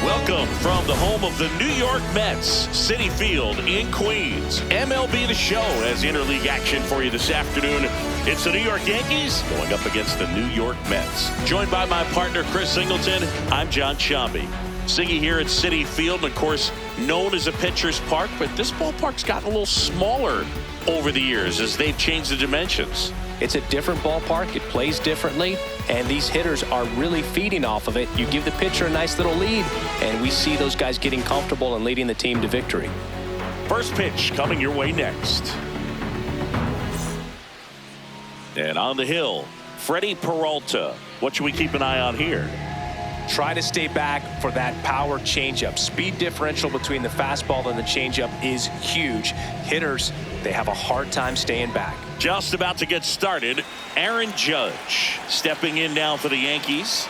Welcome from the home of the New York Mets, Citi Field in Queens. MLB The Show has interleague action for you this afternoon. It's the New York Yankees going up against the New York Mets. Joined by my partner, Chris Singleton, I'm John Shambi. Siggy here at Citi Field, and of course, known as a pitcher's park, but this ballpark's gotten a little smaller over the years as they've changed the dimensions. It's a different ballpark. It plays differently, and these hitters are really feeding off of it. You give the pitcher a nice little lead, and we see those guys getting comfortable and leading the team to victory. First pitch coming your way next. And on the hill, Freddie Peralta. What should we keep an eye on here? Try to stay back for that power changeup. Speed differential between the fastball and the changeup is huge. Hitters, they have a hard time staying back. Just about to get started, Aaron Judge stepping in now for the Yankees.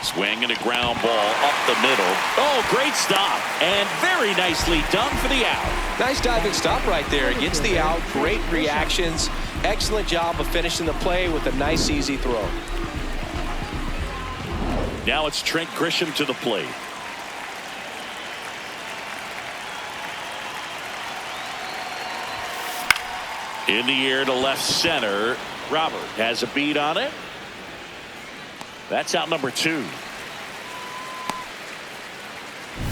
Swing and a ground ball up the middle. Oh, great stop, and very nicely done for the out. Nice diving stop right there. Gets the out. Great reactions. Excellent job of finishing the play with a nice, easy throw. Now it's Trent Grisham to the plate. In the air to left center. Robert has a beat on it. That's out number 2.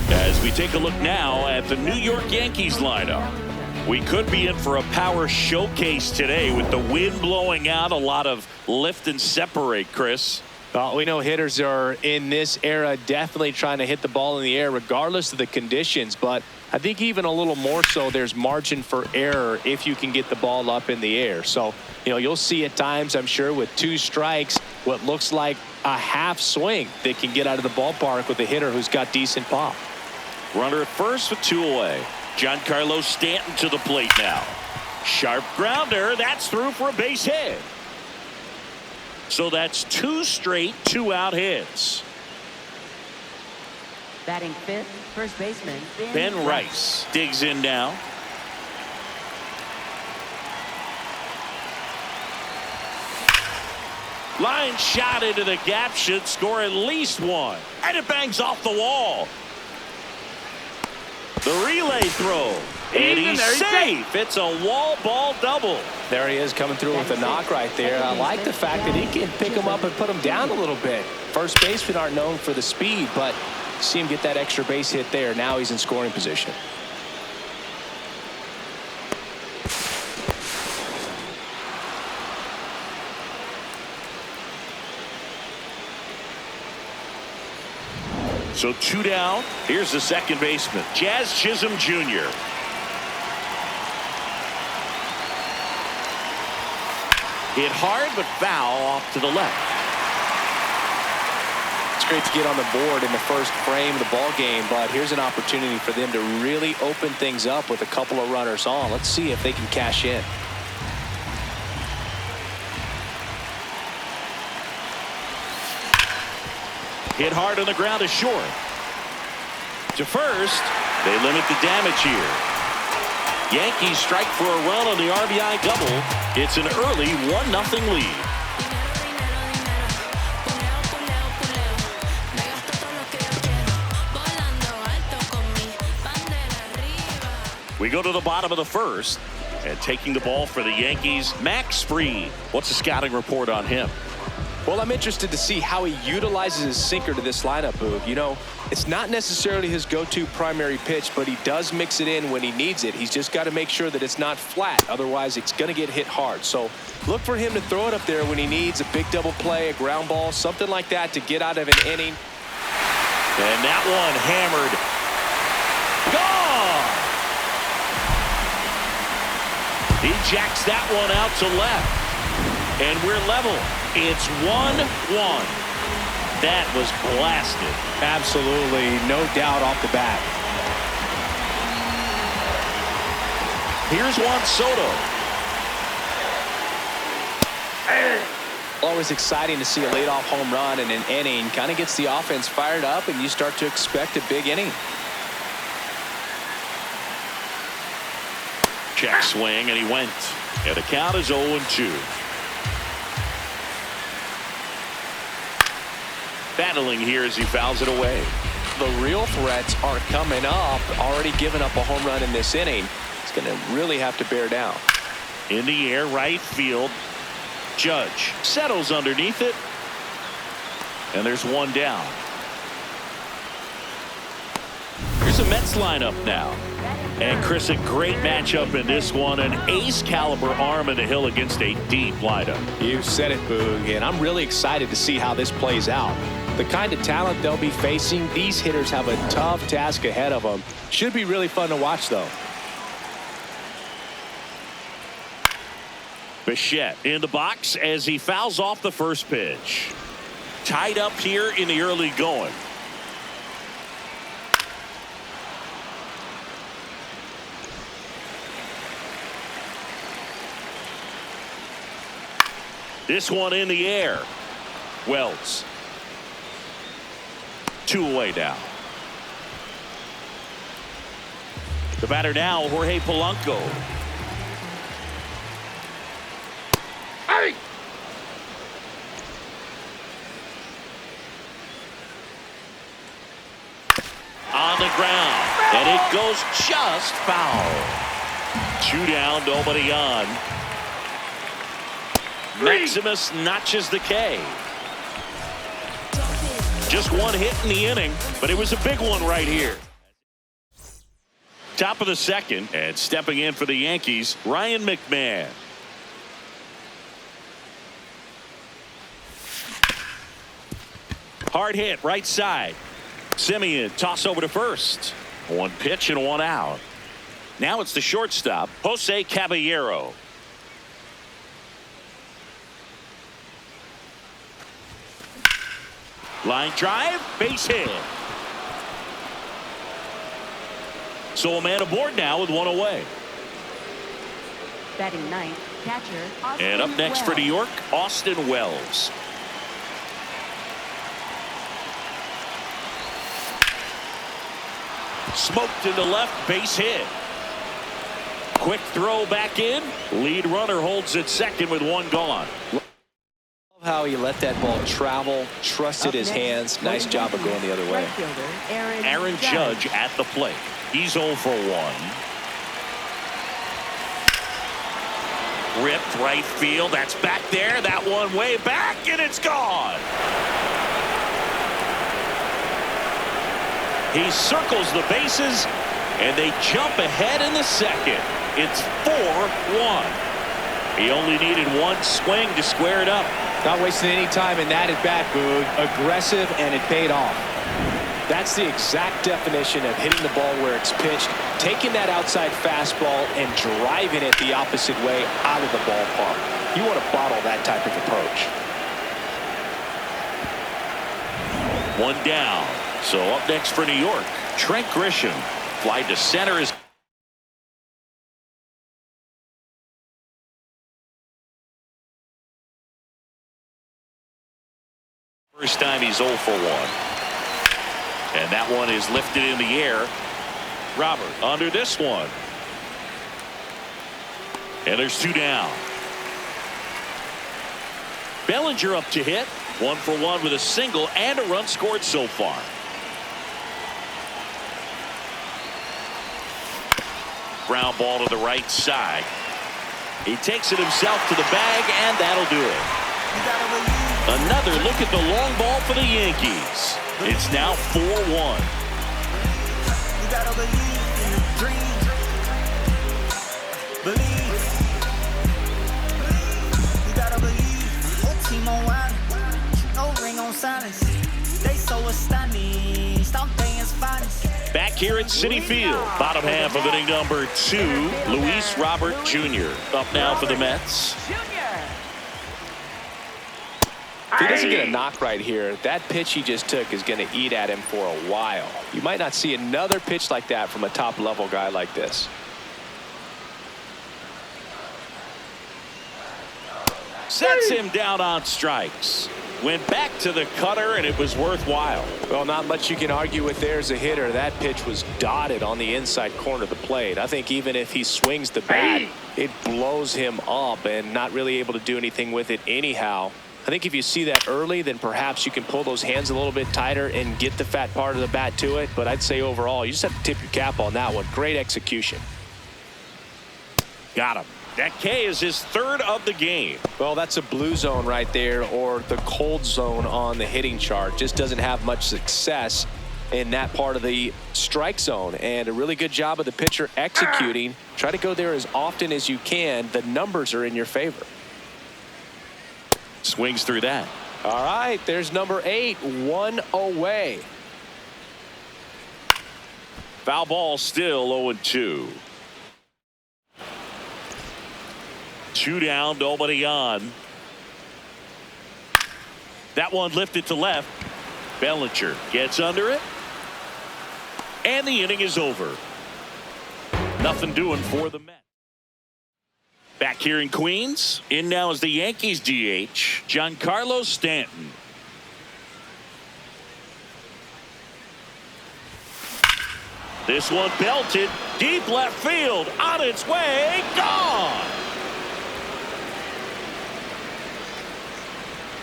As we take a look now at the New York Yankees lineup. We could be in for a power showcase today with the wind blowing out. A lot of lift and separate, Chris. Well, we know hitters are in this era definitely trying to hit the ball in the air regardless of the conditions, but I think even a little more so there's margin for error if you can get the ball up in the air. So, you'll see at times, I'm sure, with 2 strikes, what looks like a half swing that can get out of the ballpark with a hitter who's got decent pop. Runner at first with 2 away. Giancarlo Stanton to the plate now. Sharp grounder. That's through for a base hit. So that's 2 straight 2-out hits. Batting 5th, first baseman Ben Rice digs in now. Line shot into the gap, should score at least 1. And it bangs off the wall. The relay throw. And he's safe. It's a wall ball double. There he is coming through with a knock right there. I like the fact that he can pick him up and put him down a little bit. First basemen aren't known for the speed, but see him get that extra base hit there. Now he's in scoring position. So 2 down. Here's the second baseman, Jazz Chisholm Jr. Hit hard but foul off to the left. It's great to get on the board in the first frame of the ball game, but here's an opportunity for them to really open things up with a couple of runners on. Let's see if they can cash in. Hit hard on the ground to short. To first, they limit the damage here. Yankees strike for a run on the RBI double. It's an early 1-0 lead. We go to the bottom of the first, and taking the ball for the Yankees, Max Fried. What's the scouting report on him? Well, I'm interested to see how he utilizes his sinker to this lineup, Boog. It's not necessarily his go-to primary pitch, but he does mix it in when he needs it. He's just got to make sure that it's not flat. Otherwise, it's going to get hit hard. So look for him to throw it up there when he needs a big double play, a ground ball, something like that to get out of an inning. And that one hammered. Gone! He jacks that one out to left. And we're level. It's 1-1. That was blasted. Absolutely, no doubt off the bat. Here's Juan Soto. Always exciting to see a leadoff home run in an inning. Kind of gets the offense fired up, and you start to expect a big inning. Check swing, and he went. And the count is 0-2. battling here as he fouls it away. The real threats are coming up. Already given up a home run in this inning. He's going to really have to bear down. In the air, right field. Judge settles underneath it. And there's one down. Here's a Mets lineup now. And Chris, a great matchup in this one. An ace caliber arm in the hill against a deep lineup. You said it, Boog, and I'm really excited to see how this plays out. The kind of talent they'll be facing, these hitters have a tough task ahead of them. Should be really fun to watch, though. Bichette in the box as he fouls off the first pitch. Tied up here in the early going. This one in the air. Wells. 2 away now. The batter now, Jorge Polanco. Hey! On the ground. And it goes just foul. 2 down, nobody on. Maximus notches the K. Just 1 hit in the inning, but it was a big one right here. Top of the second, and stepping in for the Yankees, Ryan McMahon. Hard hit, right side. Simeon, toss over to first. 1 pitch and 1 out. Now it's the shortstop, Jose Caballero. Line drive, base hit. So a man aboard now with 1 away. Batting ninth, catcher Austin And up next for Wells. New York, Austin Wells. Smoked into left, base hit. Quick throw back in. Lead runner holds at second with 1 gone. How he let that ball travel, trusted his hands. Nice job of going the other way. Right fielder, Aaron Judge at the plate. He's 0 for 1. Ripped right field. That's back there. That one way back, and it's gone. He circles the bases, and they jump ahead in the second. It's 4-1. He only needed 1 swing to square it up. Not wasting any time in that at bat, Boog. Aggressive, and it paid off. That's the exact definition of hitting the ball where it's pitched, taking that outside fastball and driving it the opposite way out of the ballpark. You want to bottle that type of approach. 1 down. So up next for New York, Trent Grisham. Fly to center is first time he's 0 for 1. And that one is lifted in the air. Robert under this one. And there's 2 down. Bellinger up to hit. 1 for 1 with a single and a run scored so far. Ground ball to the right side. He takes it himself to the bag, and that'll do it. Another look at the long ball for the Yankees. It's now 4-1. You gotta believe in the dream. Believe. You gotta believe. Whole team on wild. No ring on silence. They so astounding. Stop things finest. Back here at Citi Field, bottom half of inning number 2, Luis Robert Jr. up now for the Mets. If he doesn't get a knock right here, that pitch he just took is going to eat at him for a while. You might not see another pitch like that from a top-level guy like this. Sets him down on strikes. Went back to the cutter, and it was worthwhile. Well, not much you can argue with there as a hitter. That pitch was dotted on the inside corner of the plate. I think even if he swings the bat, it blows him up and not really able to do anything with it anyhow. I think if you see that early, then perhaps you can pull those hands a little bit tighter and get the fat part of the bat to it. But I'd say overall, you just have to tip your cap on that one. Great execution. Got him. That K is his third of the game. Well, that's a blue zone right there, or the cold zone on the hitting chart. Just doesn't have much success in that part of the strike zone. And a really good job of the pitcher executing. Try to go there as often as you can. The numbers are in your favor. Swings through that. All right, there's number 8, 1 away. Foul ball, still 0-2. 2 down, nobody on. That one lifted to left. Bellinger gets under it. And the inning is over. Nothing doing for the Mets. Back here in Queens, in now is the Yankees DH, Giancarlo Stanton. This one belted deep left field, on its way, gone.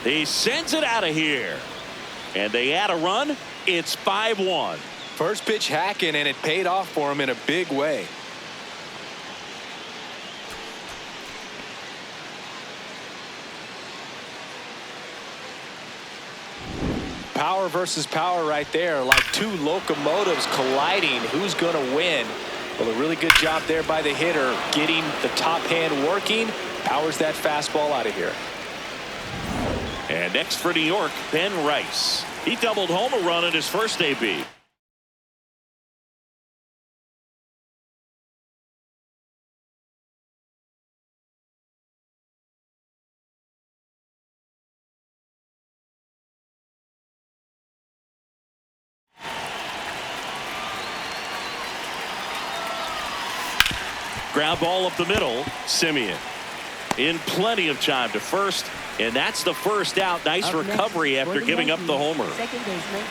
He sends it out of here, and they add a run. It's 5-1. First pitch hacking, and it paid off for him in a big way. Power versus power right there, like two locomotives colliding. Who's going to win? Well, a really good job there by the hitter, getting the top hand working. Powers that fastball out of here. And next for New York, Ben Rice. He doubled home a run in his first AB. Ground ball up the middle. Simeon in plenty of time to first, and that's the first out. Nice recovery after giving up the homer.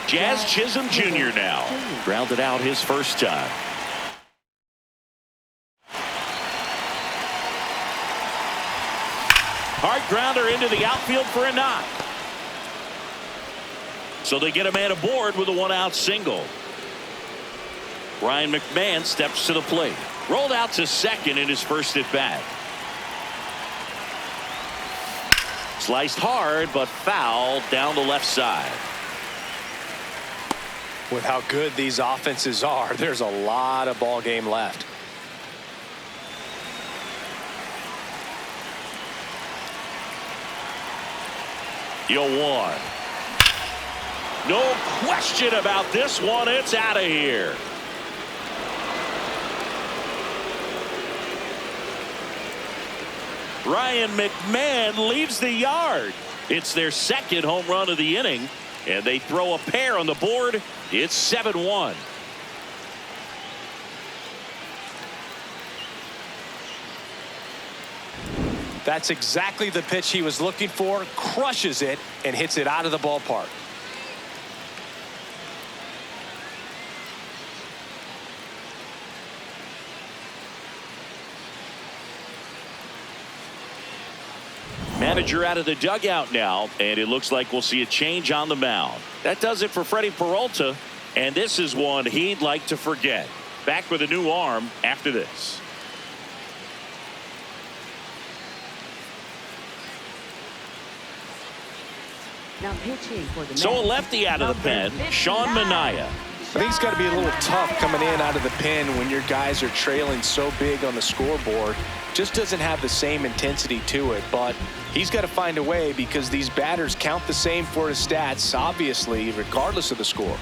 Jazz Chisholm Jr. now grounded out his first time. Hard grounder into the outfield for a knock. So they get a man aboard with a 1-out single. Ryan McMahon steps to the plate. Rolled out to second in his first at bat. Sliced hard, but fouled down the left side. With how good these offenses are, there's a lot of ball game left. You'll one. No question about this one. It's out of here. Ryan McMahon leaves the yard. It's their second home run of the inning, and they throw a pair on the board. It's 7-1. That's exactly the pitch he was looking for. Crushes it and hits it out of the ballpark. Manager out of the dugout now, and it looks like we'll see a change on the mound. That does it for Freddie Peralta, and this is one he'd like to forget. Back with a new arm after this. Now pitching for the So a Mets, lefty out of the pen, number Sean 59. Manaea. I think it's got to be a little tough coming in out of the pen when your guys are trailing so big on the scoreboard. Just doesn't have the same intensity to it, but he's got to find a way because these batters count the same for his stats, obviously, regardless of the score.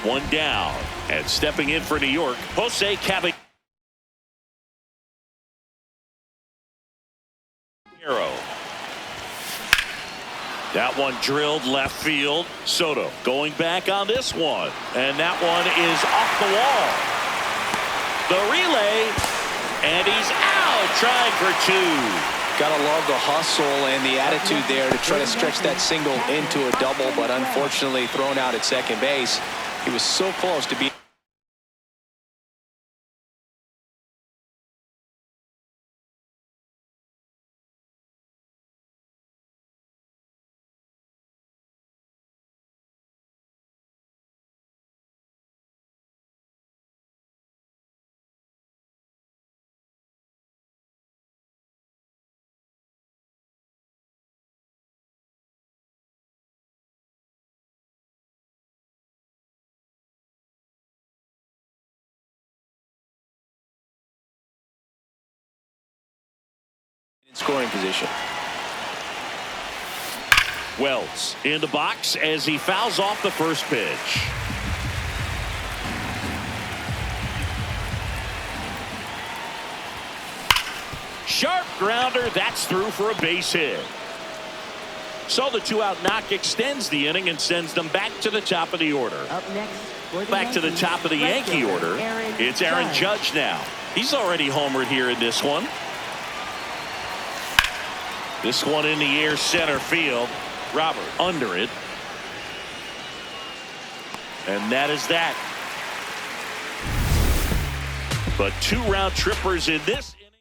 One down, and stepping in for New York, Jose Caballero. That one drilled left field. Soto going back on this one, and that one is off the wall. The relay, and he's out, trying for two. Gotta love the hustle and the attitude there to try to stretch that single into a double, but unfortunately thrown out at second base. He was so close to being scoring position. Wells in the box as he fouls off the first pitch. Sharp grounder. That's through for a base hit. So the 2-out knock extends the inning and sends them back to the top of the order. Up next, for the Back to the Yankees, top of the right Yankee fielder, order. Aaron It's Aaron Judge now. He's already homered here in this one. This one in the air, center field. Robert under it. And that is that. But 2 round trippers in this inning.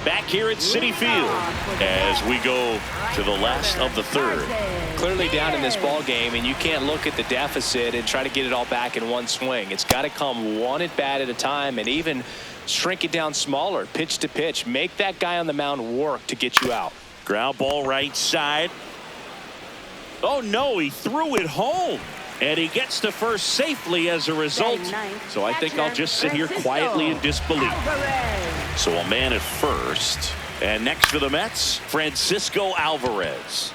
Back here at Citi Field as we go to the last of the third. Clearly down in this ball game, and you can't look at the deficit and try to get it all back in one swing. It's got to come one at bat at a time, and even shrink it down smaller, pitch to pitch. Make that guy on the mound work to get you out. Ground ball right side. Oh no, he threw it home. And he gets to first safely as a result. So I think I'll just sit here quietly in disbelief. So a man at first. And next for the Mets, Francisco Alvarez.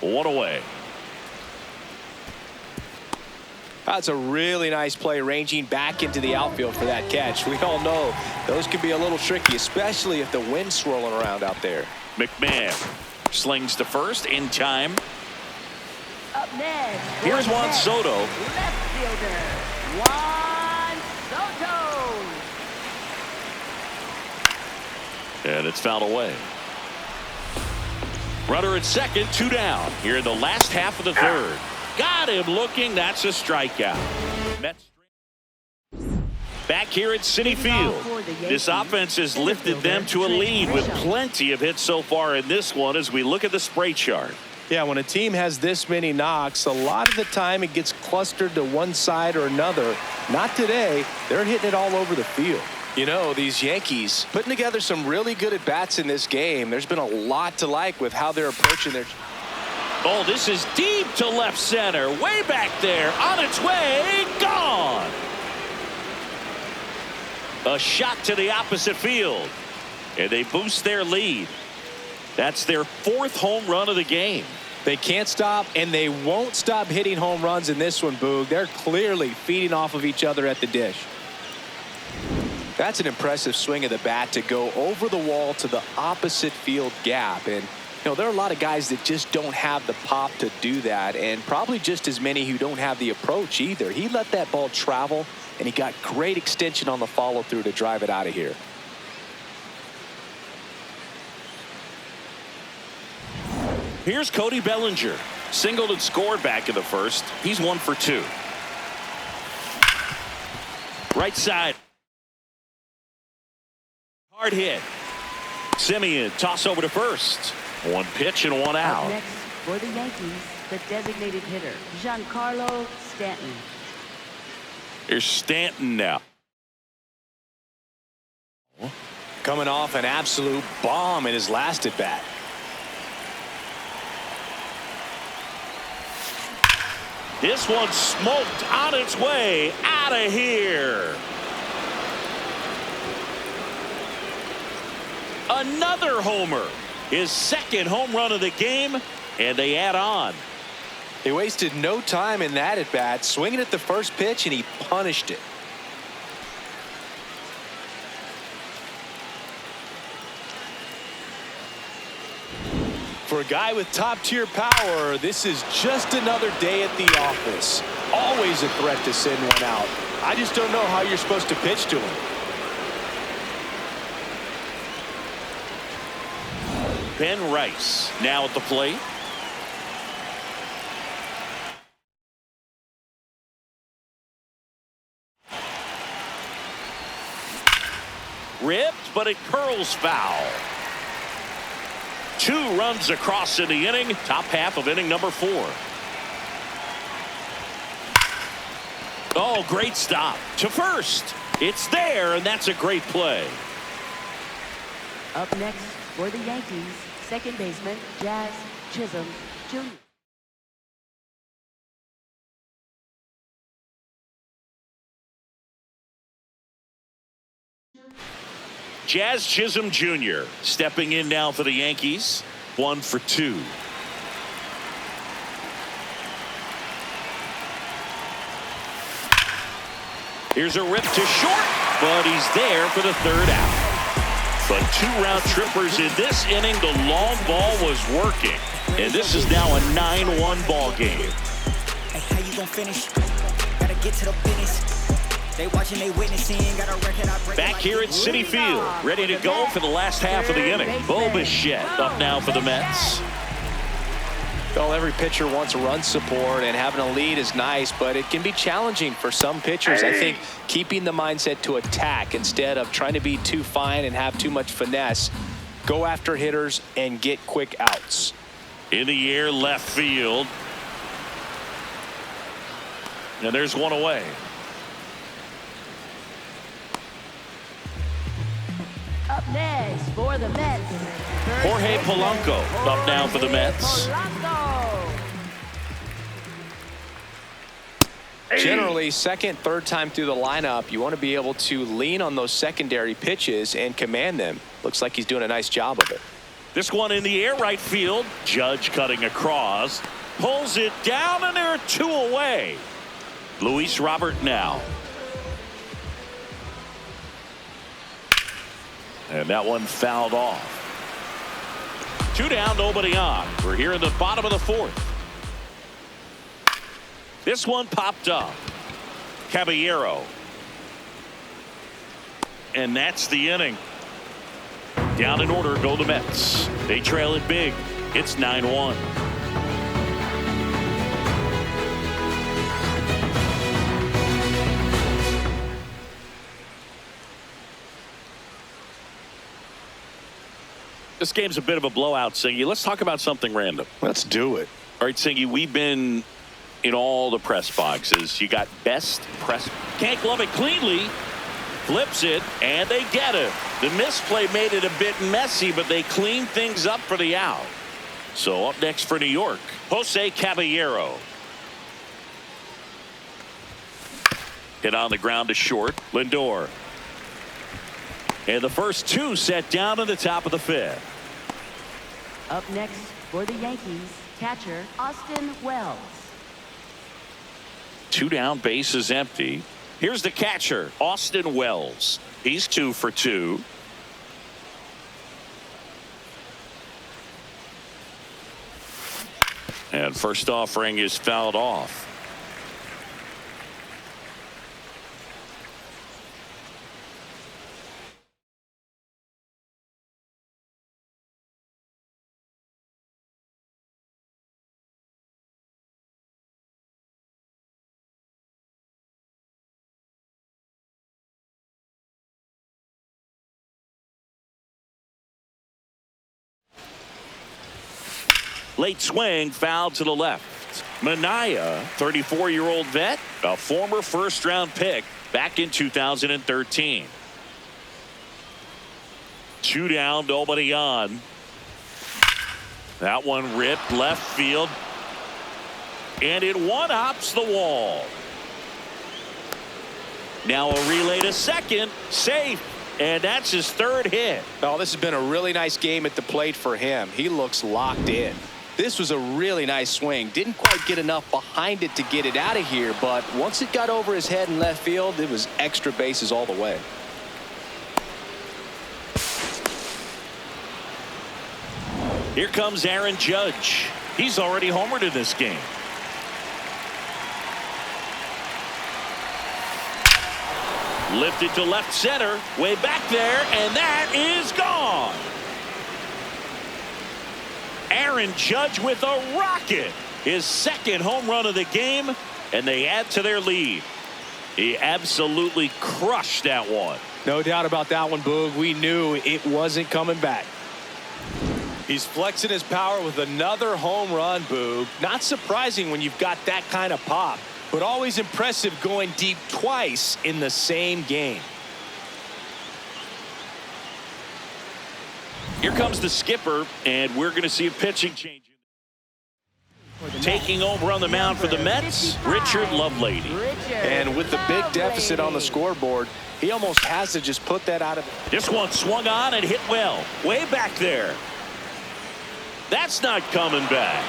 1 away. That's a really nice play, ranging back into the outfield for that catch. We all know those can be a little tricky, especially if the wind's swirling around out there. McMahon slings to first in time. Up next, Here's Juan Soto. left fielder, Juan Soto. And it's fouled away. Runner at second, 2 down. Here in the last half of the third. Got him looking. That's a strikeout. Mets back here at Citi Field. This offense has lifted them to a lead with plenty of hits so far in this one as we look at the spray chart. Yeah, when a team has this many knocks, a lot of the time it gets clustered to one side or another. Not today. They're hitting it all over the field. You know, these Yankees putting together some really good at-bats in this game. There's been a lot to like with how they're approaching their... Oh, this is deep to left center. Way back there. On its way. Gone. A shot to the opposite field. And they boost their lead. That's their 4th home run of the game. They can't stop, and they won't stop hitting home runs in this one, Boog. They're clearly feeding off of each other at the dish. That's an impressive swing of the bat to go over the wall to the opposite field gap. And, you know, there are a lot of guys that just don't have the pop to do that, and probably just as many who don't have the approach either. He let that ball travel, and he got great extension on the follow-through to drive it out of here. Here's Cody Bellinger. Singled and scored back in the first. He's 1 for 2. Right side. Hard hit. Simeon toss over to first. 1 pitch and 1 Up out. next, for the Yankees, the designated hitter, Giancarlo Stanton. Here's Stanton now. Coming off an absolute bomb in his last at-bat. This one smoked on its way out of here. Another homer. His 2nd home run of the game, and they add on. They wasted no time in that at-bat, swinging at the first pitch, and he punished it. For a guy with top-tier power, this is just another day at the office. Always a threat to send one out. I just don't know how you're supposed to pitch to him. Ben Rice now at the plate. Ripped, but it curls foul. 2 runs across in the inning. Top half of inning number 4. Oh, great stop to first. It's there, and that's a great play. Up next, for the Yankees, second baseman, Jazz Chisholm Jr. Jazz Chisholm Jr. stepping in now for the Yankees. 1 for 2. Here's a rip to short, but he's there for the 3rd out. But 2 round trippers in this inning. The long ball was working, and this is now a 9-1 ball game. Hey, how you gonna finish? Gotta get to the finish. They watching, they witnessing. Got a record I break. Back here at Citi Field, ready to go for the last half of the inning. Bo Bichette up now for the Mets. Well, every pitcher wants run support, and having a lead is nice, but it can be challenging for some pitchers. I think keeping the mindset to attack instead of trying to be too fine and have too much finesse. Go after hitters and get quick outs. In the air, left field. And there's one away. Up next for the Mets, Jorge Polanco up now for the Mets. Generally, second, third time through the lineup, you want to be able to lean on those secondary pitches and command them. Looks like he's doing a nice job of it. This one in the air, right field. Judge cutting across. Pulls it down, and there are 2 away. Luis Robert now. And that one fouled off. 2 down, nobody on. We're here in the bottom of the 4th. This one popped up. Caballero. And that's the inning. Down in order go the Mets. They trail it big. It's 9-1. This game's a bit of a blowout, Singy. Let's talk about something random. Let's do it. All right, Singy, we've been in all the press boxes. You got best press. Can't glove it cleanly. Flips it, and they get it. The misplay made it a bit messy, but they cleaned things up for the out. So up next for New York, Jose Caballero. Hit on the ground to short. Lindor. And the first 2 set down in the top of the 5th. Up next for the Yankees, catcher Austin Wells. 2 down, base is empty. Here's the catcher, Austin Wells. He's 2 for 2. And first offering is fouled off. Late swing, foul to the left. Minaya, 34-year-old vet, a former first-round pick back in 2013. 2 down, nobody on. That one ripped left field. And it one-hops the wall. Now a relay to second, safe. And that's his 3rd hit. Oh, this has been a really nice game at the plate for him. He looks locked in. This was a really nice swing. Didn't quite get enough behind it to get it out of here, but once it got over his head in left field, it was extra bases all the way. Here comes Aaron Judge. He's already homered in this game. Lifted to left center, way back there, and that is gone. Aaron Judge with a rocket, his 2nd home run of the game, and they add to their lead. He absolutely crushed that one. No doubt about that one, Boog. We knew it wasn't coming back. He's flexing his power with another home run, Boog. Not surprising when you've got that kind of pop, but always impressive going deep twice in the same game. Here comes the skipper, and we're going to see a pitching change. For the Taking over on the mound for the Mets, Richard Lovelady. And with the big deficit on the scoreboard, he almost has to just put that out of it. This one swung on and hit well. Way back there. That's not coming back.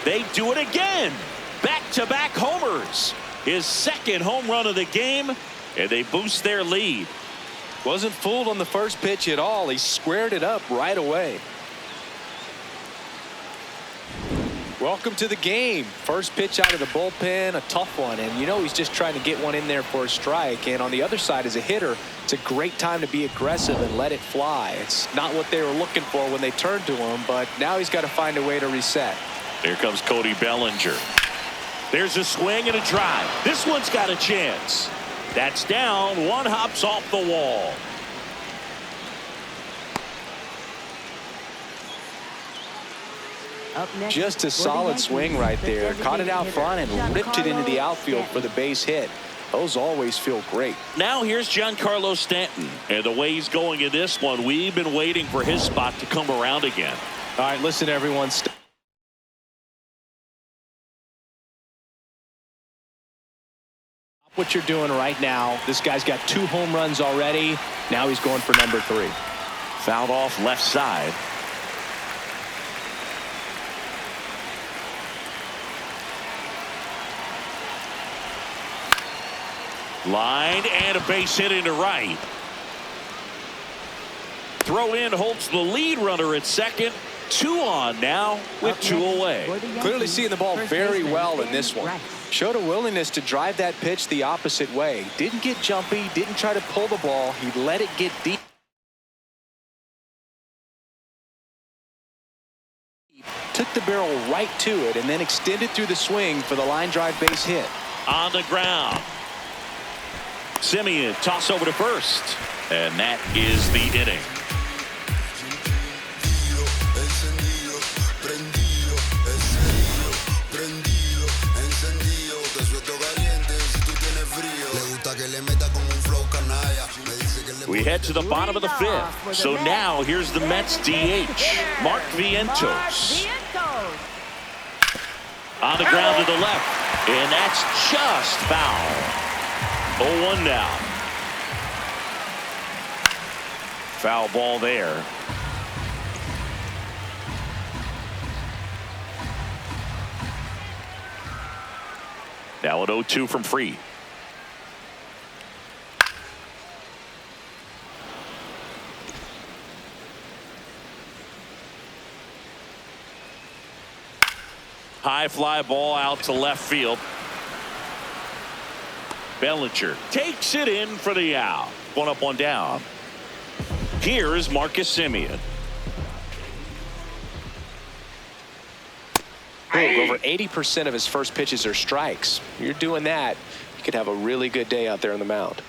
They do it again. Back-to-back homers. His second home run of the game, and they boost their lead. Wasn't fooled on the first pitch at all. He squared it up right away. Welcome to the game. First pitch out of the bullpen, a tough one. And you know he's just trying to get one in there for a strike. And on the other side, as a hitter, it's a great time to be aggressive and let it fly. It's not what they were looking for when they turned to him, but now he's got to find a way to reset. Here comes Cody Bellinger. There's a swing and a drive. This one's got a chance. That's down. One hops off the wall. Up next Just a for the solid Yankees, swing right the there. Caught it out designated front hitter, and ripped it into the Giancarlo outfield for the Stanton. base hit. Those always feel great. Now here's Giancarlo Stanton. And the way he's going in this one, we've been waiting for his spot to come around again. All right, listen, everyone. What you're doing right now. This guy's got 2 home runs already. Now he's going for number 3. Fouled off left side. Line and a base hit into right. Throw in holds the lead runner at second. 2 on now with 2 away. Clearly seeing the ball very well in this one. Showed a willingness to drive that pitch the opposite way. Didn't get jumpy, didn't try to pull the ball. He let it get deep. Took the barrel right to it and then extended through the swing for the line drive base hit. On the ground. Simeon toss over to first. And that is the inning. We head to the bottom of the 5th. So now here's the Mets DH, Mark Vientos. On the ground to the left. And that's just foul. 0-1 now. Foul ball there. Now an 0-2 from Free. High fly ball out to left field. Bellinger takes it in for the out. 1 up, 1 down. Here is Marcus Simeon. Over 80% of his first pitches are strikes. You're doing that, you could have a really good day out there on the mound.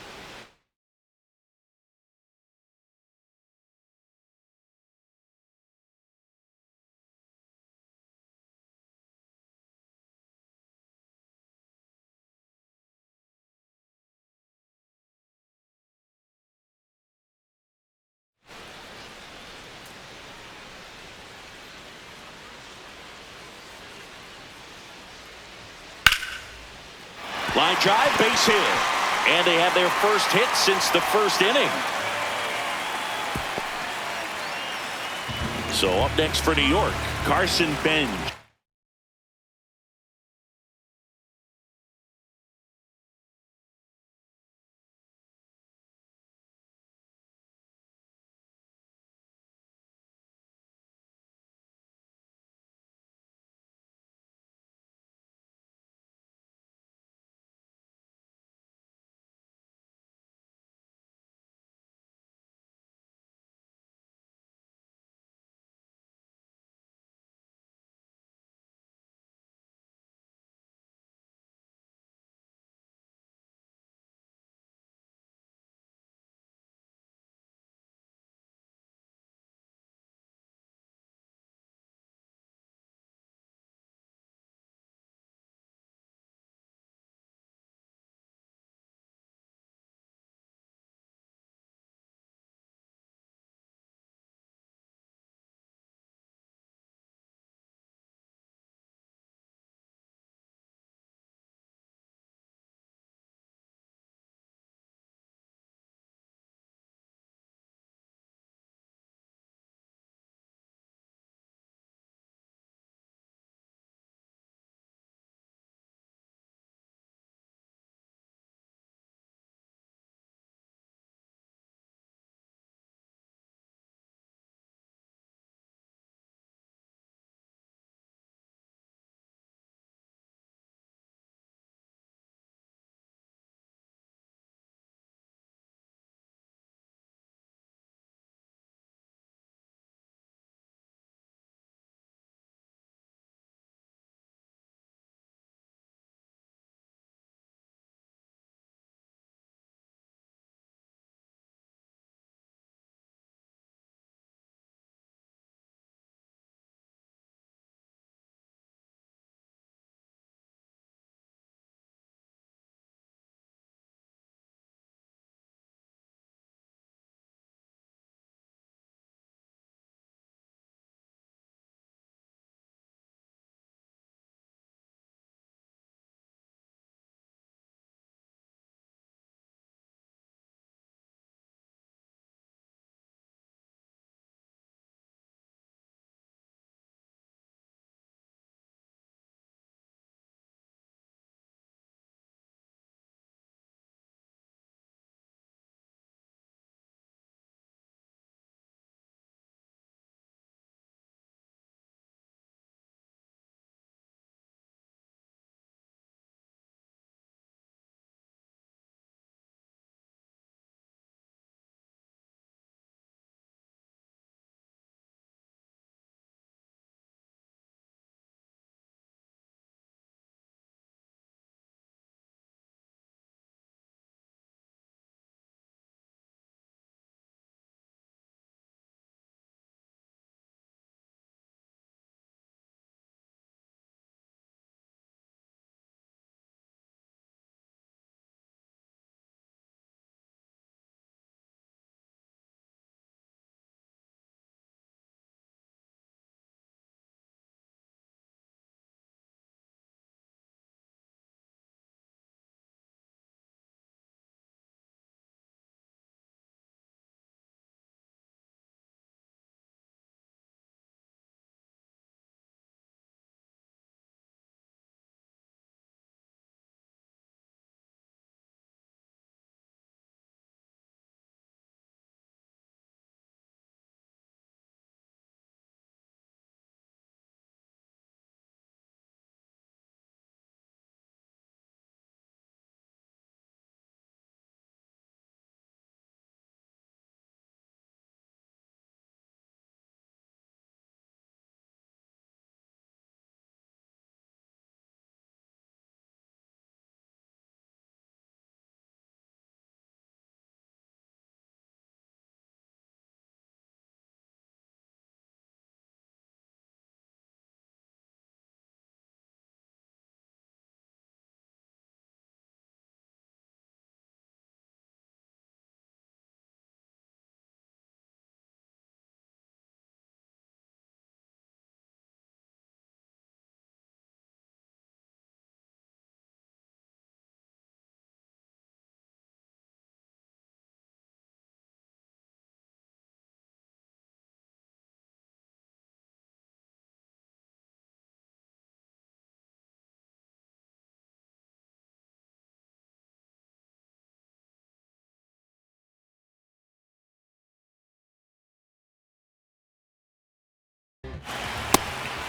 Line drive, base hit. And they have their first hit since the first inning. So up next for New York, Carson Bench.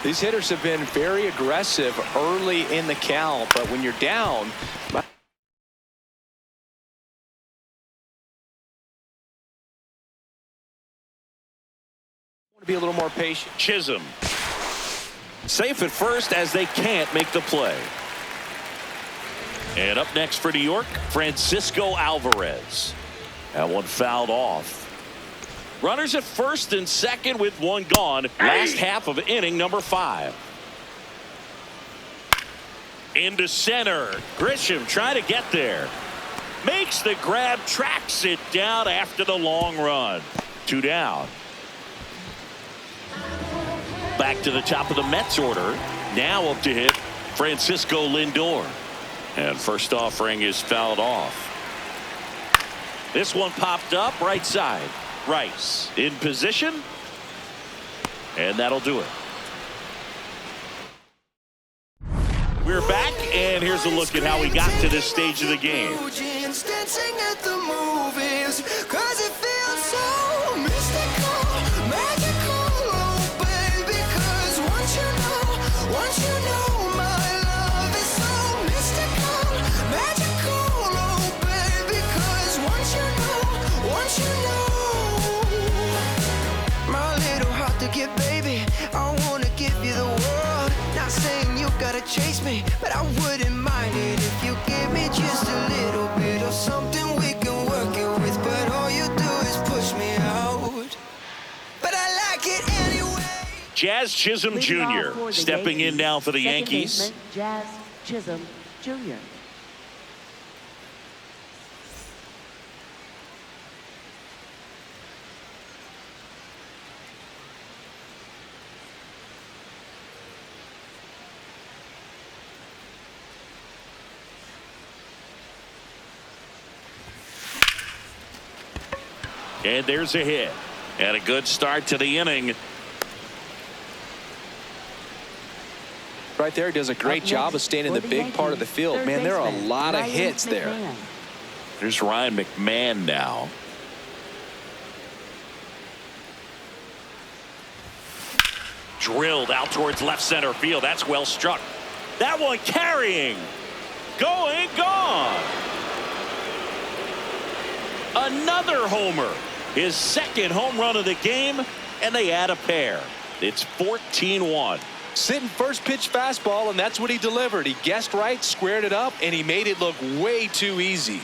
These hitters have been very aggressive early in the count, but when you're down, want to be a little more patient. Chisholm safe at first as they can't make the play. And up next for New York, Francisco Alvarez. That one fouled off. Runners at first and second with one gone. Last half of inning number 5. Into center. Grisham trying to get there. Makes the grab, tracks it down after the long run. 2 down. Back to the top of the Mets order. Now up to hit Francisco Lindor. And first offering is fouled off. This one popped up right side. Rice in position. And that'll do it. We're back, and here's a look at how we got to this stage of the game. Chase me, but I wouldn't mind it if you give me just a little bit of something we can work it with. But all you do is push me out. But I like it anyway. Jazz Chisholm Jr. stepping in now for the Yankees. Jazz Chisholm Jr. And there's a hit. And a good start to the inning. Right there, he does a great job of staying in the big part of the field. Man, there are a lot of hits there. There's Ryan McMahon now. Drilled out towards left center field. That's well struck. That one carrying. Going, gone. Another homer. His second home run of the game, and they add a pair. It's 14-1. Sitting first pitch fastball, and that's what he delivered. He guessed right, squared it up, and he made it look way too easy.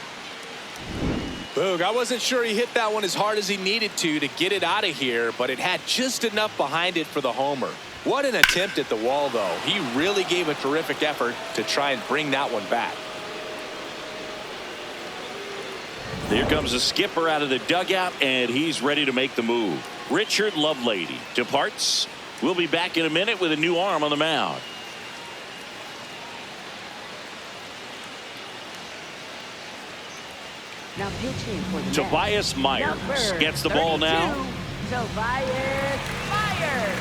Boog, I wasn't sure he hit that one as hard as he needed to get it out of here, but it had just enough behind it for the homer. What an attempt at the wall, though. He really gave a terrific effort to try and bring that one back. Here comes the skipper out of the dugout, and he's ready to make the move. Richard Lovelady departs. We'll be back in a minute with a new arm on the mound. Now pitching for the Tobias Myers gets the ball now. Tobias Myers.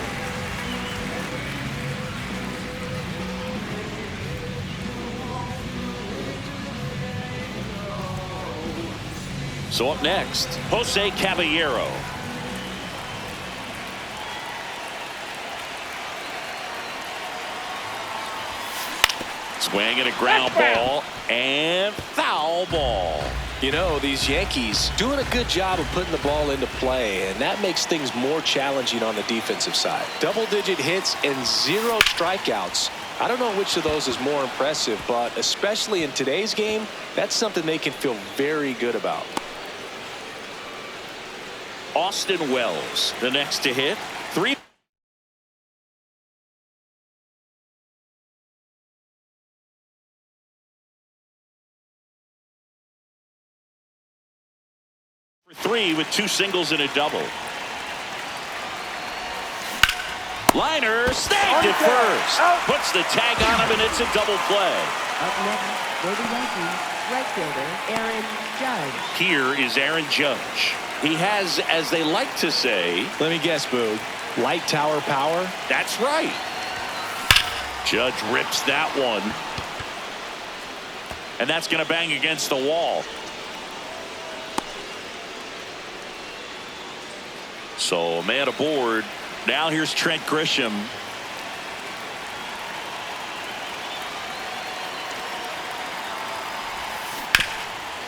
So up next, Jose Caballero. Swing and a ground ball and foul ball. You know, these Yankees doing a good job of putting the ball into play, and that makes things more challenging on the defensive side. Double-digit hits and 0 strikeouts. I don't know which of those is more impressive, but especially in today's game, that's something they can feel very good about. Austin Wells, the next to hit. 3 for 3 with 2 singles and a double. Liner snagged it first. Puts the tag on him, and it's a double play. Up next for the Yankees, right fielder Aaron Judge. Here is Aaron Judge. He has, as they like to say, Let me guess, Boog. Light tower power? that's right. Judge rips that one. And that's going to bang against the wall. So a man aboard. Now here's Trent Grisham.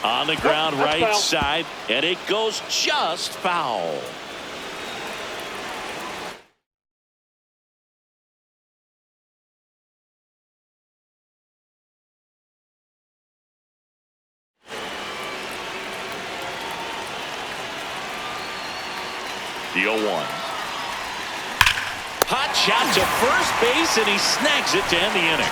On the ground, right side, and it goes just foul. The 0-1. Hot shot to first base, and he snags it to end the inning.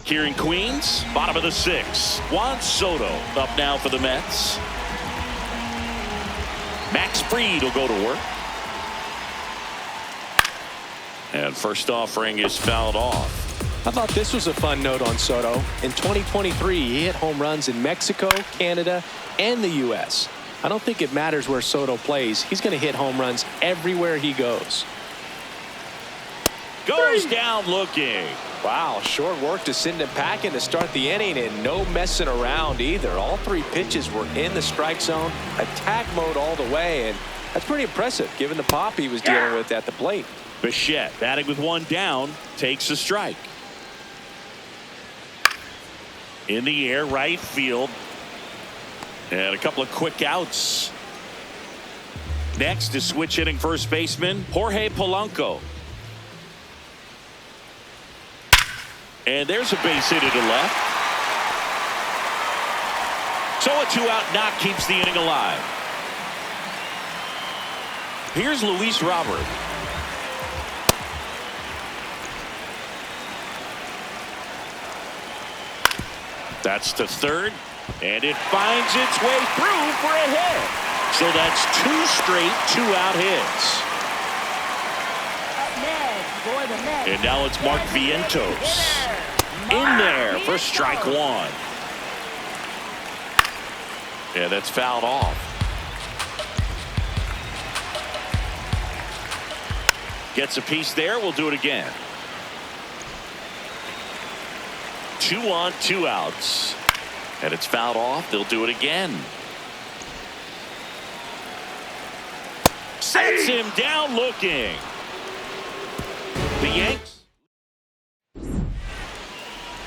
Here in Queens, bottom of the 6th. Juan Soto up now for the Mets. Max Fried will go to work. And first offering is fouled off. I thought this was a fun note on Soto. In 2023, he hit home runs in Mexico, Canada, and the U.S. I don't think it matters where Soto plays. He's going to hit home runs everywhere he goes. Goes down looking. Wow, short work to send him packing to start the inning, and no messing around either. All 3 pitches were in the strike zone, attack mode all the way, and that's pretty impressive given the pop he was dealing with at the plate. Bichette batting with 1 down, takes a strike. In the air, right field. And a couple of quick outs. Next is switch hitting first baseman Jorge Polanco. And there's a base hit to left. So a 2-out knock keeps the inning alive. Here's Luis Robert. That's to third, and it finds its way through for a hit. So that's 2 straight 2-out hits. And now it's Mark Vientos in there for strike 1. Yeah, that's fouled off. Gets a piece there. We'll do it again. 2 on, 2 outs. And it's fouled off. They'll do it again. Sets him down looking. The Yanks.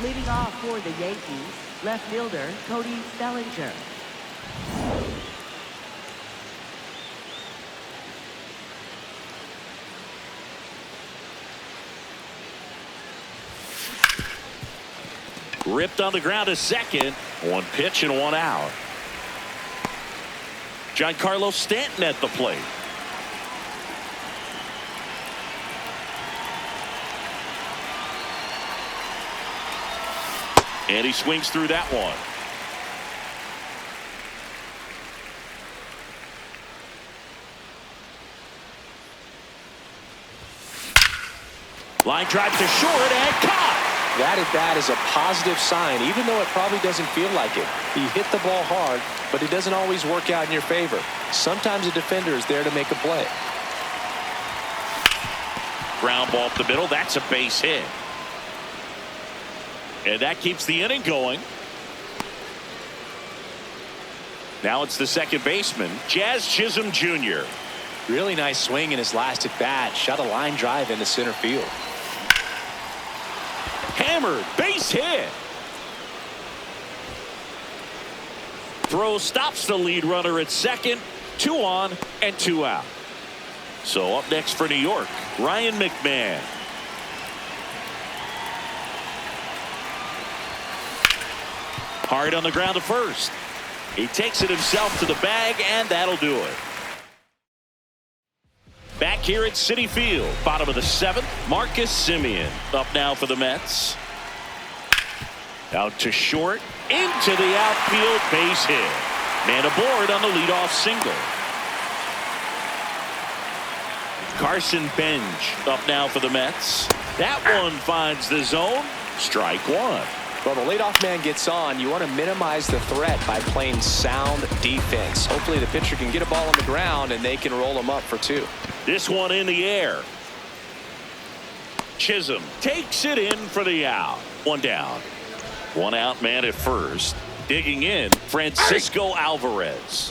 Leading off for the Yankees, left fielder Cody Bellinger. Ripped on the ground to second. 1 pitch and 1 out. Giancarlo Stanton at the plate. And he swings through that one. Line drive to short and caught. That at bat is a positive sign, even though it probably doesn't feel like it. He hit the ball hard, but it doesn't always work out in your favor. Sometimes a defender is there to make a play. Ground ball up the middle. That's a base hit. And that keeps the inning going. Now it's the second baseman, Jazz Chisholm Jr. Really nice swing in his last at bat. Shot a line drive into center field. Hammered, base hit. Throw stops the lead runner at second. 2 on and 2 out. So up next for New York, Ryan McMahon. Hard on the ground to first. He takes it himself to the bag, and that'll do it. Back here at Citi Field, bottom of the 7th, Marcus Semien up now for the Mets. Out to short, into the outfield, base hit. Man aboard on the leadoff single. Carson Bench up now for the Mets. That one finds the zone. Strike 1. Well, the leadoff man gets on. You want to minimize the threat by playing sound defense. Hopefully the pitcher can get a ball on the ground and they can roll him up for 2. This one in the air. Chisholm takes it in for the out. One down. One out man at first. Digging in, Francisco Alvarez.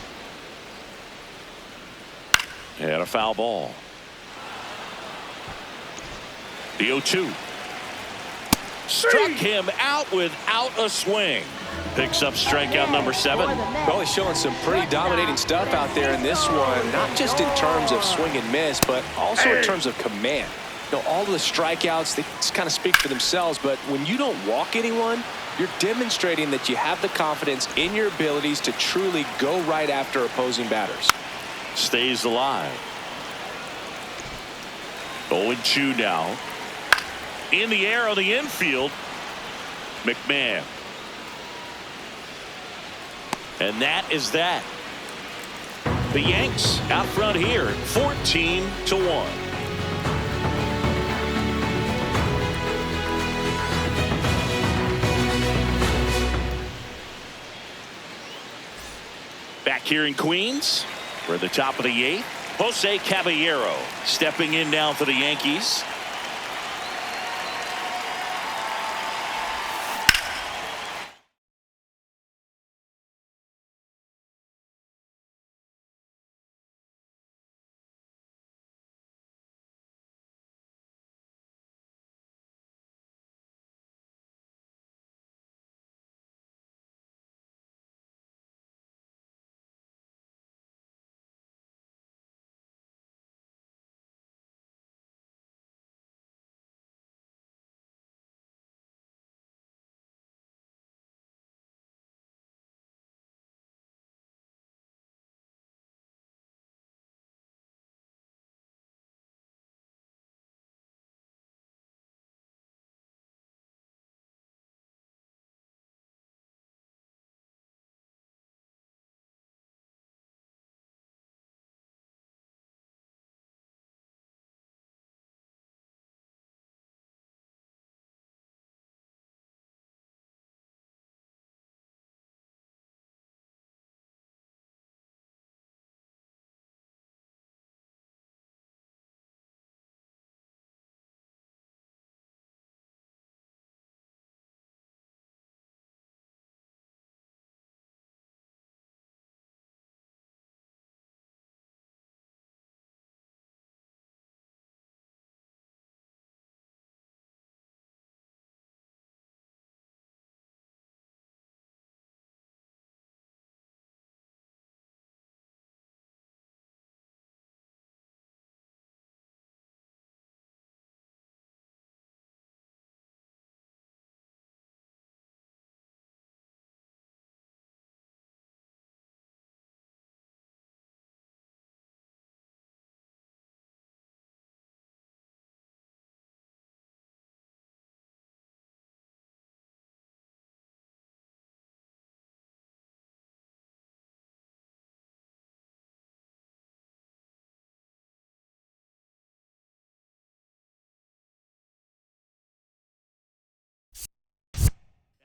And a foul ball. The 0-2. Struck him out without a swing. Picks up strikeout number 7. Well, he's showing some pretty dominating stuff out there in this one, not just in terms of swing and miss, but also in terms of command. You know, all of the strikeouts, they kind of speak for themselves, but when you don't walk anyone, you're demonstrating that you have the confidence in your abilities to truly go right after opposing batters. Stays alive. 0-2 now. In the air on the infield, McMahon. And that is that. The Yanks out front here, 14-1. Back here in Queens, we're at the top of the 8th. Jose Caballero stepping in now for the Yankees.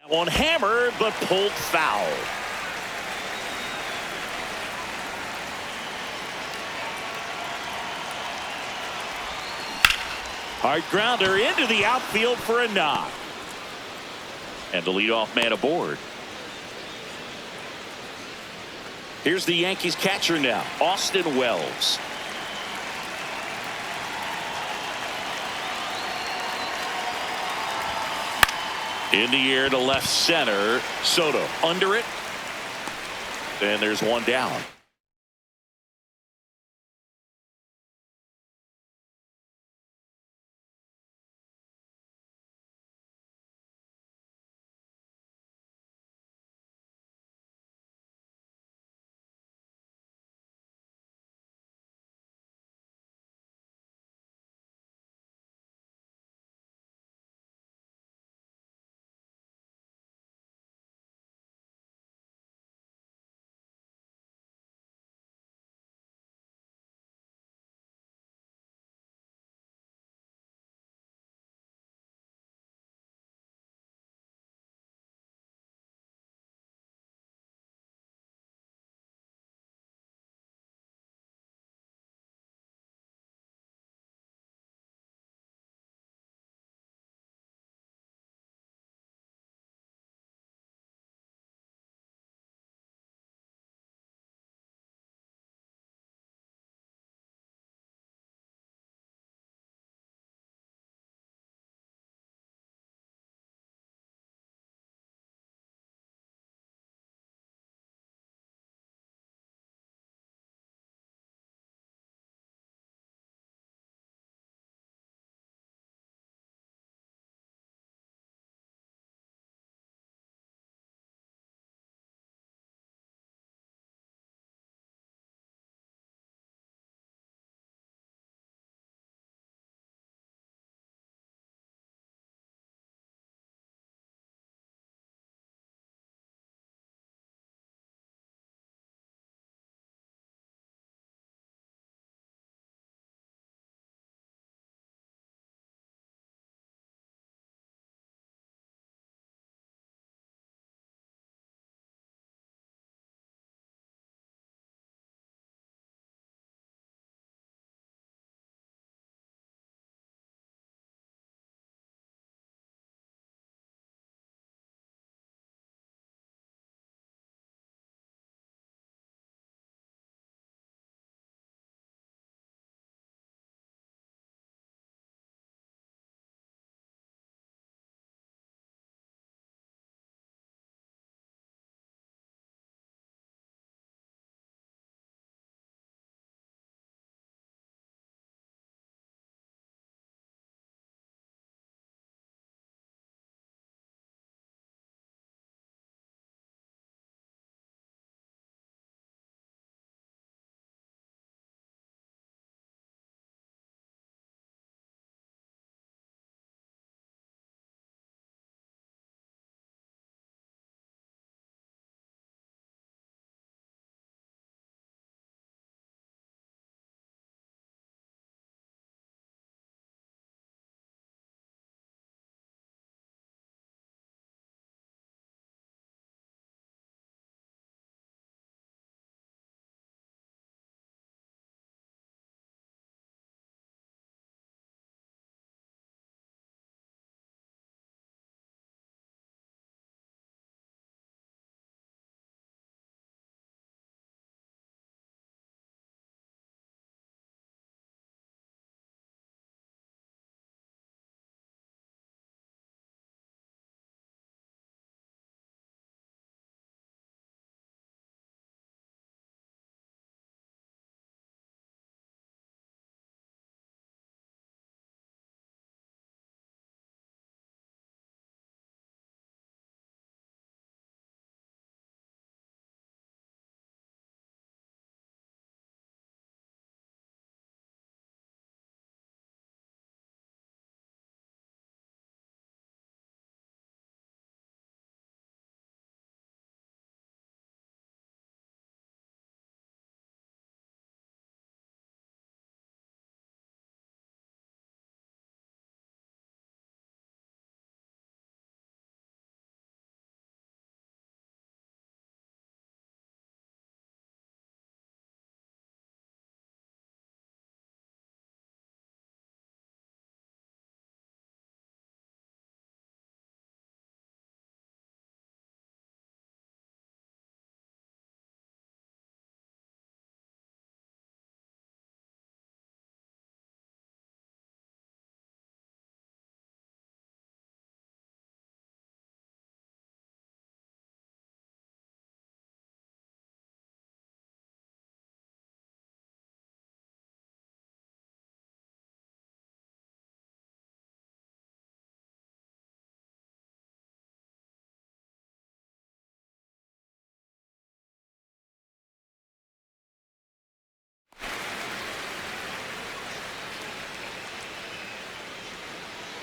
That one hammered but pulled foul. Hard grounder into the outfield for a knock. And the leadoff man aboard. Here's the Yankees catcher now, Austin Wells. In the air to left center. Soto under it. And there's one down.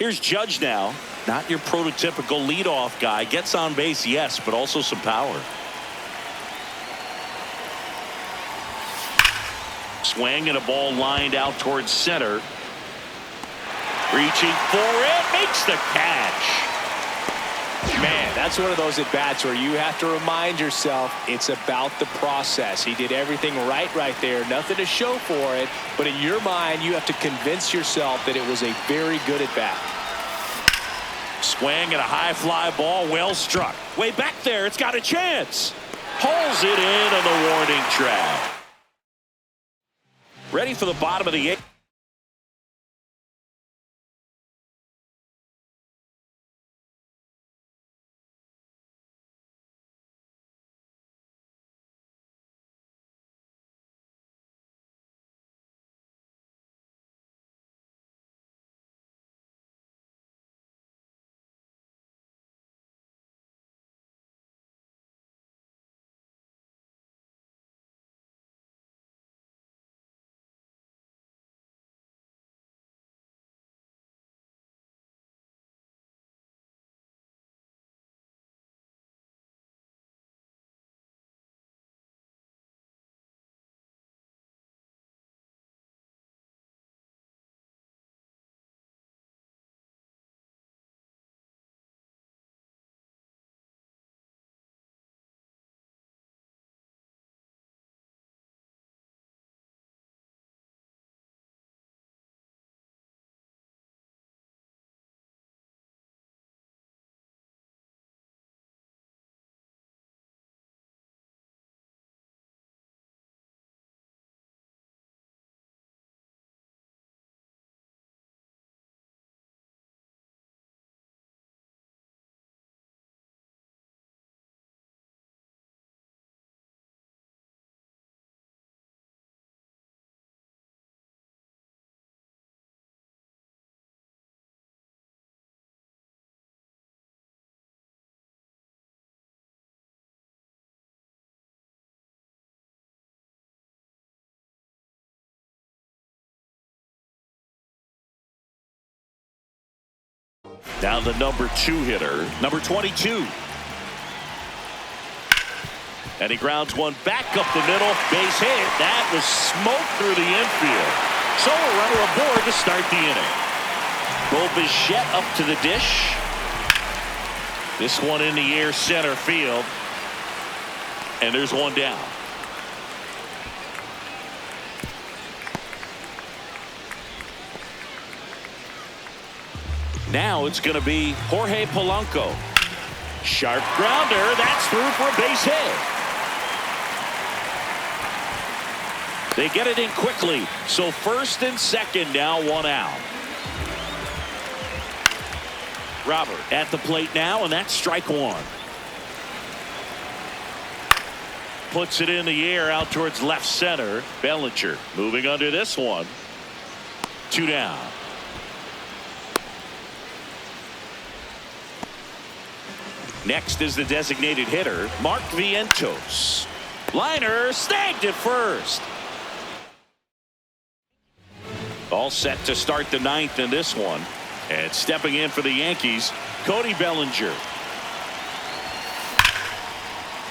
Here's Judge now. Not your prototypical leadoff guy. Gets on base, yes, but also some power. Swing and a ball lined out towards center. Reaching for it. Makes the catch. Man, that's one of those at-bats where you have to remind yourself it's about the process. He did everything right there. Nothing to show for it. But in your mind, you have to convince yourself that it was a very good at-bat. Swing and a high fly ball. Well struck. Way back there. It's got a chance. Pulls it in on the warning track. Ready for the bottom of the eighth. Down the number 2 hitter, number 22. And he grounds one back up the middle. Base hit. That was smoke through the infield. So a runner aboard to start the inning. Bo Bichette up to the dish. This one in the air center field. And there's one down. Now it's going to be Jorge Polanco. Sharp grounder. That's through for a base hit. They get it in quickly. So first and second now, one out. Robert at the plate now, and that's strike one. Puts it in the air out towards left center. Bellinger moving under this one. 2 down. Next is the designated hitter, Mark Vientos. Liner snagged at first. All set to start the 9th in this one. And stepping in for the Yankees, Cody Bellinger.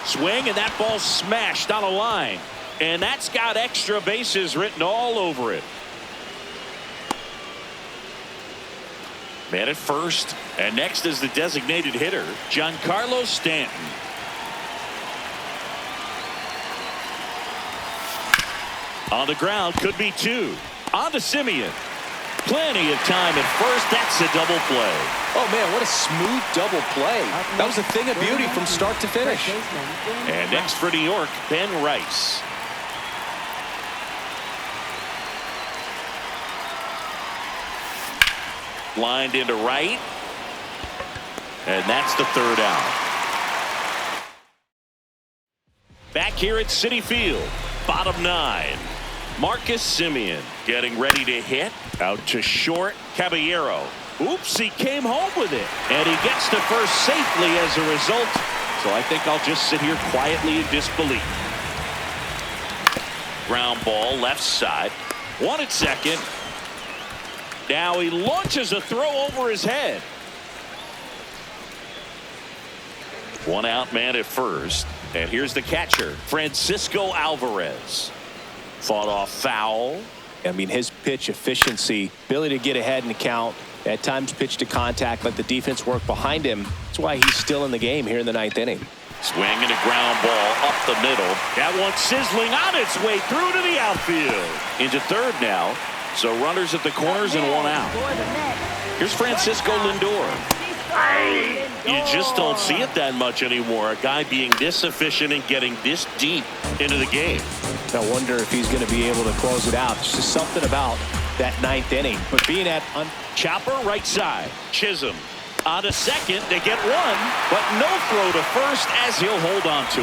Swing, and that ball smashed on a line. And that's got extra bases written all over it. Man at first. And next is the designated hitter, Giancarlo Stanton. On the ground, could be 2. On to Simeon. Plenty of time at first. That's a double play. Oh, man, what a smooth double play. That was a thing of beauty from start to finish. And next for New York, Ben Rice. Lined into right. And that's the 3rd out. Back here at Citi Field, bottom 9. Marcus Simeon getting ready to hit. Out to short. Caballero. Oops, he came home with it. And he gets to first safely as a result. So I think I'll just sit here quietly in disbelief. Ground ball left side. 1 at second. Now he launches a throw over his head. One out man at first. And here's the catcher, Francisco Alvarez. Fought off foul. I mean, his pitch efficiency, ability to get ahead in the count, at times pitch to contact, let the defense work behind him. That's why he's still in the game here in the 9th inning. Swing and a ground ball up the middle. That one sizzling on its way through to the outfield. Into third now. So runners at the corners and one out. Here's Francisco Lindor. You just don't see it that much anymore. A guy being this efficient and getting this deep into the game. I wonder if he's going to be able to close it out. It's just something about that 9th inning. But being at Chopper right side. Chisholm on to second. They get one, but no throw to first as he'll hold on to